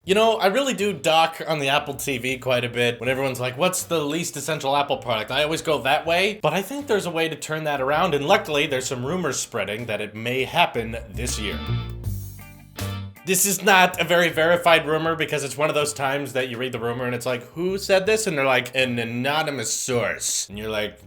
You know, I really do dock on the Apple TV quite a bit. When everyone's like, what's the least essential Apple product? I always go that way, but I think there's a way to turn that around, and luckily there's some rumors spreading that it may happen this year. This is not a very verified rumor because it's one of those times that you read the rumor and it's like, who said this? And they're like, an anonymous source. And you're like,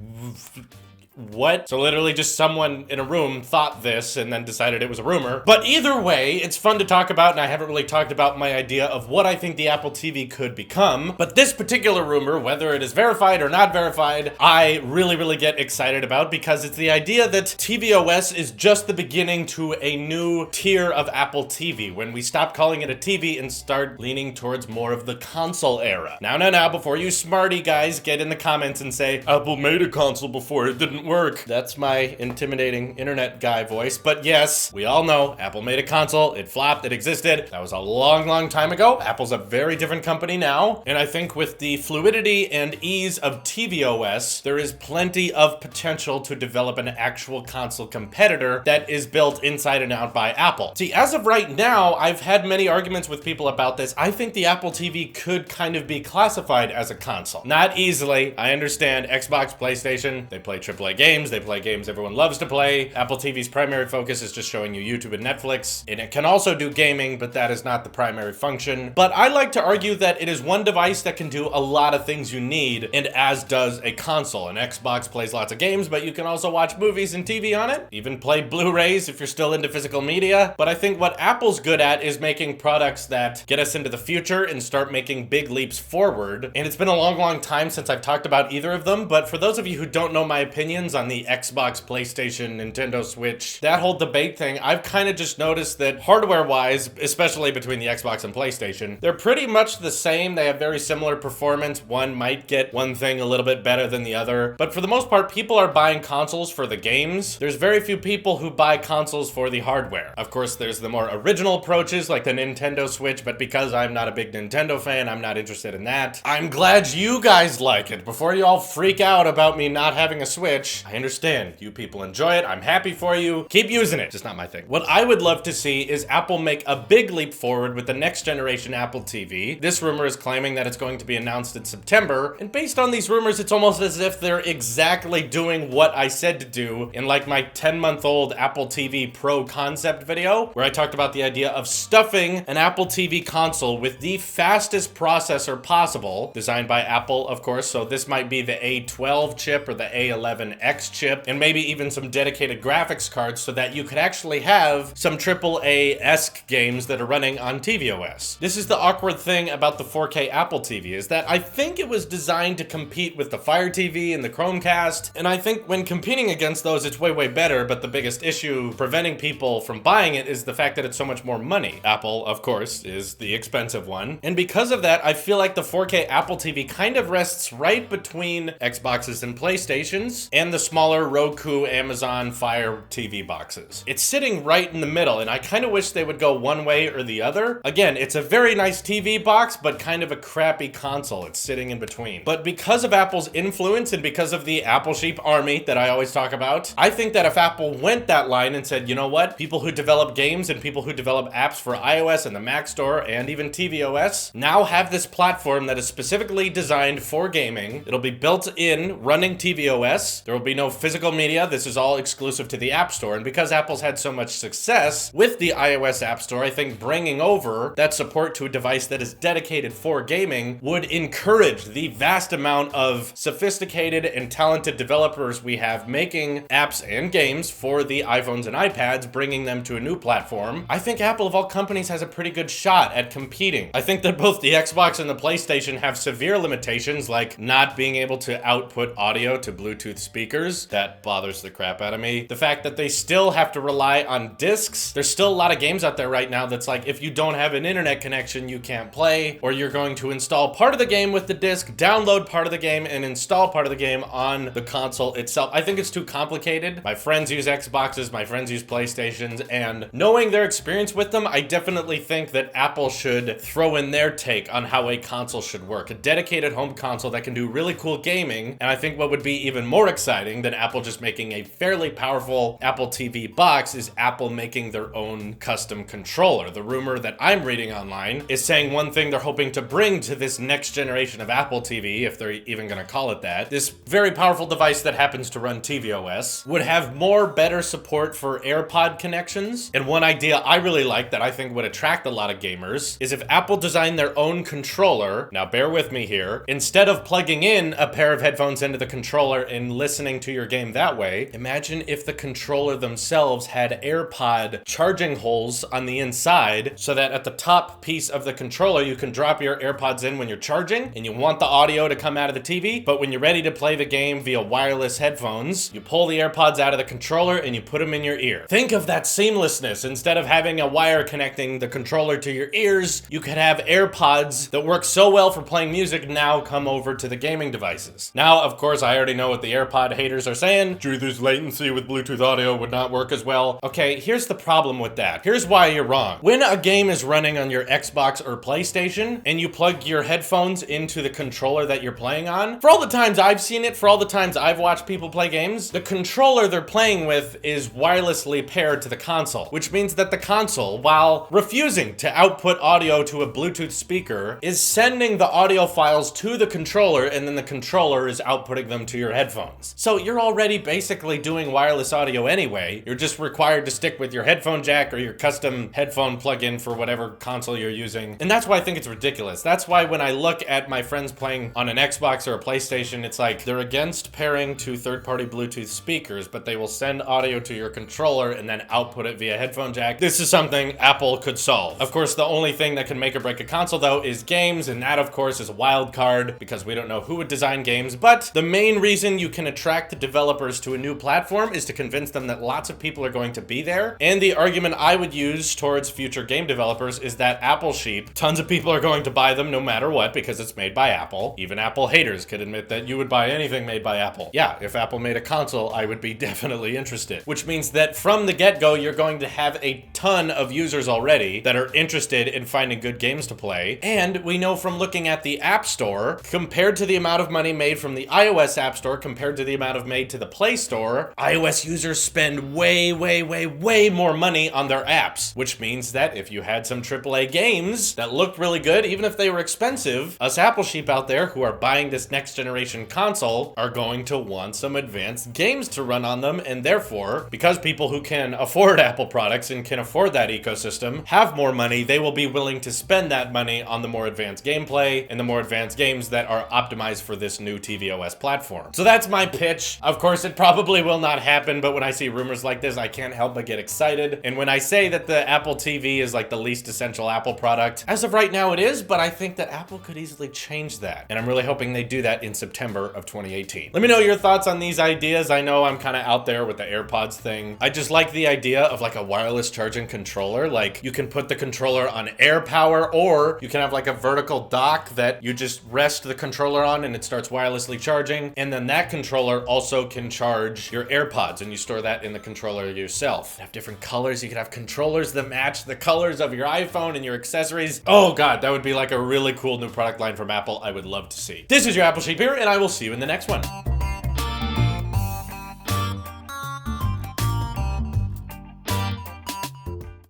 what? So literally just someone in a room thought this and then decided it was a rumor. But either way, it's fun to talk about, and I haven't really talked about my idea of what I think the Apple TV could become. But this particular rumor, whether it is verified or not verified, I really get excited about because it's the idea that tvOS is just the beginning to a new tier of Apple TV, when we stop calling it a TV and start leaning towards more of the console era. Now, before you smarty guys get in the comments and say, Apple made a console before, it didn't work. That's my intimidating internet guy voice. But yes, we all know Apple made a console. It flopped. It existed. That was a long time ago. Apple's a very different company now. And I think with the fluidity and ease of tvOS, there is plenty of potential to develop an actual console competitor that is built inside and out by Apple. See, as of right now, I've had many arguments with people about this. I think the Apple TV could kind of be classified as a console. Not easily. I understand Xbox, PlayStation, they play AAA games, they play games everyone loves to play. Apple TV's primary focus is just showing you YouTube and Netflix, and it can also do gaming, but that is not the primary function. But I like to argue that it is one device that can do a lot of things you need, and as does a console. An Xbox plays lots of games, but you can also watch movies and TV on it, even play Blu-rays if you're still into physical media. But I think what Apple's good at is making products that get us into the future and start making big leaps forward. And it's been a long time since I've talked about either of them, but for those of you who don't know my opinions on the Xbox, PlayStation, Nintendo Switch, that whole debate thing, I've kind of just noticed that hardware-wise, especially between the Xbox and PlayStation, they're pretty much the same. They have very similar performance. One might get one thing a little bit better than the other, but for the most part, people are buying consoles for the games. There's very few people who buy consoles for the hardware. Of course, there's the more original approaches like the Nintendo Switch, but because I'm not a big Nintendo fan, I'm not interested in that. I'm glad you guys like it. Before you all freak out about me not having a Switch, I understand. You people enjoy it. I'm happy for you. Keep using it. Just not my thing. What I would love to see is Apple make a big leap forward with the next generation Apple TV. This rumor is claiming that it's going to be announced in September, and based on these rumors, it's almost as if they're exactly doing what I said to do in like my 10-month-old Apple TV Pro concept video, where I talked about the idea of stuffing an Apple TV console with the fastest processor possible, designed by Apple, of course, so this might be the A12 chip or the A11X chip, and maybe even some dedicated graphics cards so that you could actually have some AAA-esque games that are running on tvOS. This is the awkward thing about the 4K Apple TV, is that I think it was designed to compete with the Fire TV and the Chromecast, and I think when competing against those, it's way better, but the biggest issue preventing people from buying it is the fact that it's so much more money. Apple, of course, is the expensive one, and because of that, I feel like the 4K Apple TV kind of rests right between Xboxes and PlayStations and the smaller Roku, Amazon Fire TV boxes. It's sitting right in the middle, and I kind of wish they would go one way or the other. Again, it's a very nice TV box, but kind of a crappy console. It's sitting in between. But because of Apple's influence and because of the Apple Sheep army that I always talk about, I think that if Apple went that line and said, you know what, people who develop games and people who develop apps for iOS and the Mac Store and even tvOS now have this platform that is specifically designed for gaming. It'll be built in, running tvOS. There will be no physical media. This is all exclusive to the App Store. And because Apple's had so much success with the iOS App Store, I think bringing over that support to a device that is dedicated for gaming would encourage the vast amount of sophisticated and talented developers we have making apps and games for the iPhones and iPads, bringing them to a new platform. I think Apple, of all companies, has a pretty good shot at competing. I think that both the Xbox and the PlayStation have severe limitations, like not being able to output audio to Bluetooth speakers. That bothers the crap out of me. The fact that they still have to rely on discs. There's still a lot of games out there right now that's like, if you don't have an internet connection, you can't play, or you're going to install part of the game with the disc, download part of the game, and install part of the game on the console itself. I think it's too complicated. My friends use Xboxes, my friends use PlayStations, and knowing their experience with them, I definitely think that Apple should throw in their take on how a console should work. A dedicated home console that can do really cool gaming, and I think what would be even more exciting exciting than Apple just making a fairly powerful Apple TV box is Apple making their own custom controller. The rumor that I'm reading online is saying one thing they're hoping to bring to this next generation of Apple TV, if they're even gonna call it that, this very powerful device that happens to run tvOS, would have more better support for AirPod connections. And one idea I really like that I think would attract a lot of gamers is if Apple designed their own controller, now bear with me here, instead of plugging in a pair of headphones into the controller and listening to your game that way, imagine if the controller themselves had AirPod charging holes on the inside so that at the top piece of the controller you can drop your AirPods in when you're charging and you want the audio to come out of the TV, but when you're ready to play the game via wireless headphones, you pull the AirPods out of the controller and you put them in your ear. Think of that seamlessness. Instead of having a wire connecting the controller to your ears, you could have AirPods that work so well for playing music now come over to the gaming devices. Now, of course, I already know what the AirPod haters are saying. Gee, this latency with Bluetooth audio would not work as well. Okay, here's the problem with that. Here's why you're wrong. When a game is running on your Xbox or PlayStation and you plug your headphones into the controller that you're playing on, for all the times I've seen it, for all the times I've watched people play games, the controller they're playing with is wirelessly paired to the console, which means that the console, while refusing to output audio to a Bluetooth speaker, is sending the audio files to the controller and then the controller is outputting them to your headphones. So you're already basically doing wireless audio anyway. You're just required to stick with your headphone jack or your custom headphone plug-in for whatever console you're using. And that's why I think it's ridiculous. That's why when I look at my friends playing on an Xbox or a PlayStation, it's like they're against pairing to third-party Bluetooth speakers, but they will send audio to your controller and then output it via headphone jack. This is something Apple could solve. Of course, the only thing that can make or break a console though is games, and that of course is a wild card because we don't know who would design games, but the main reason you can attract the developers to a new platform is to convince them that lots of people are going to be there. And the argument I would use towards future game developers is that Apple sheep, tons of people are going to buy them no matter what because it's made by Apple. Even Apple haters could admit that you would buy anything made by Apple. Yeah, if Apple made a console, I would be definitely interested. Which means that from the get-go, you're going to have a ton of users already that are interested in finding good games to play. And we know from looking at the App Store, compared to the amount of money made from the iOS App Store, compared to the amount of made to the Play Store, iOS users spend way more money on their apps. Which means that if you had some AAA games that looked really good, even if they were expensive, us Apple sheep out there who are buying this next generation console are going to want some advanced games to run on them, and therefore, because people who can afford Apple products and can afford that ecosystem have more money, they will be willing to spend that money on the more advanced gameplay and the more advanced games that are optimized for this new tvOS platform. So that's my pitch. Of course, it probably will not happen, but when I see rumors like this, I can't help but get excited. And when I say that the Apple TV is like the least essential Apple product, as of right now it is, but I think that Apple could easily change that. And I'm really hoping they do that in September of 2018. Let me know your thoughts on these ideas. I know I'm kind of out there with the AirPods thing. I just like the idea of like a wireless charging controller. Like you can put the controller on air power, or you can have like a vertical dock that you just rest the controller on and it starts wirelessly charging. And then that controller also can charge your AirPods and you store that in the controller yourself. You have different colors. You can have controllers that match the colors of your iPhone and your accessories. Oh God, that would be like a really cool new product line from Apple I would love to see. This is your Apple Sheep here, and I will see you in the next one.